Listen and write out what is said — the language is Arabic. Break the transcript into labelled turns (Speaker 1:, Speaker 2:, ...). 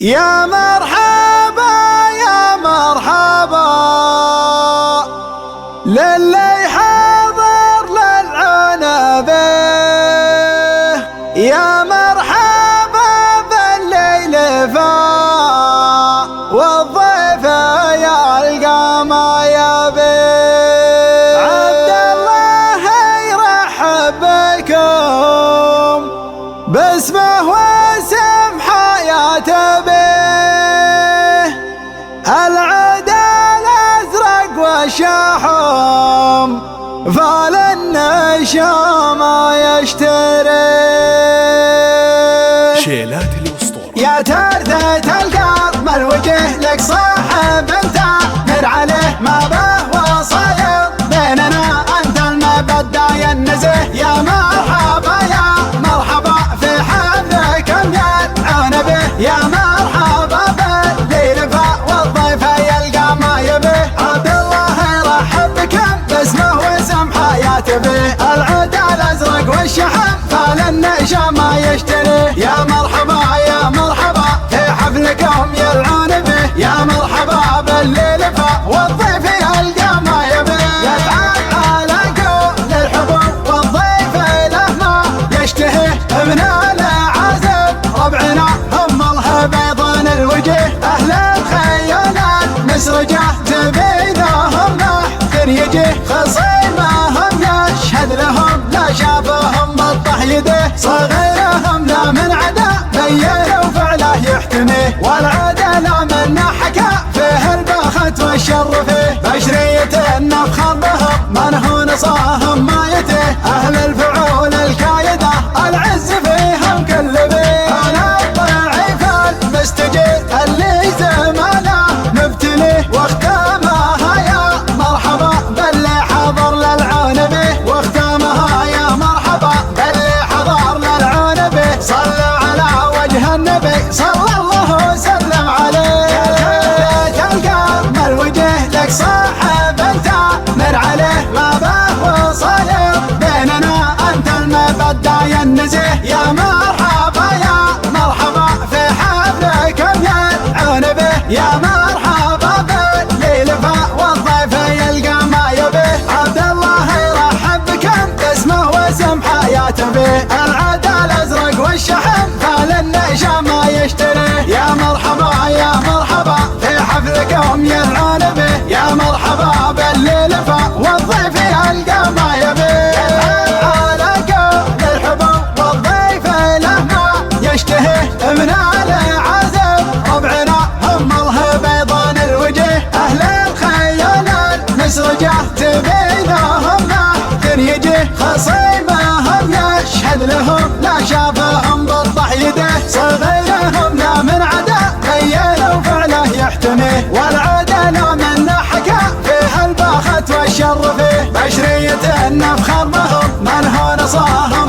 Speaker 1: يا مرحبا يا مرحبا للي حاضر للعنبه، يا مرحبا بالليل فا والضيف يلقى ما يبي. عبد الله يرحب بكم باسمه واسم حياته به، العدا الازرق والشحم فال النشام يشتري.
Speaker 2: شيلات الاسطورة
Speaker 1: يا ترثة القلب الوجه لك صاحب انت نر عليه ما به وصايد بيننا انت المبدع ينزه. يا مرحبا يا مرحبا في حفلكم يدعون به، يا مرحبا بالليل فا والضيف يلقى ما يبيه. عبد الله يرحب بكم باسمه واسم حياته به، العدا الازرق والشحم فال النشام يشتري. يا مرحبا يا مرحبا في حفلكم يلعون به، يا مرحبا بالليل فا والضيف يلقى ما يبيه. يتعال على قول الحبوب والضيف له ما يشتهيه، ابن العازب ربعنا هم البيضان الوجه، اهل الخيال المسرجه زبيدهم محتر يجيه. خصيمهم يشهد لهم لا شافهم بطح يده، صغيرهم لا من عدا بين وفعله يحتميه، والعدا لا من حكى فيه البخت والشر فيه. بشرية النفخر بهم من هو نصاهم ما يتيه، اهل الفعول الكايده العز فيهم كل بيه. انا الضعيف المستجير اللي زمانه مبتليه، واختامها يا مرحبا باللي حضر للعون به، واختامها يا مرحبا باللي حضر للعون به. صلوا على وجه النبي صلى الله وسلم عليه. يا القلب الوجه لك صاحب انت مر عليه ما به وصاير بيننا انت المبدع ينزه. يا مرحبا يا مرحبا في حفلكم يدعون به، يا مرحبا بالليل فا والضيف يلقى ما يبيه. عبد الله يرحب بكم باسمه واسم حياته به، العدا الازرق والشحم فال النشام يشتري. يا مرحبا يا مرحبا في حفلكم يلعون به، يا مرحبا بالليل فا والضيف يلقى ما يبيه. على قول الحبوب والضيف له ما يشتهيه، ابن العازب ربعنا هم البيضان الوجه، اهل الخيال المسرجه زبيدهم محتر يجيه. خصيمهم يشهد لهم لا شافهم بطح يده، صغيرهم لا من عدا بين وفعله يحتميه، والعدا لا من حكى فيه البخت والشر فيه. بشرية النفخر بهم من هو نصاهم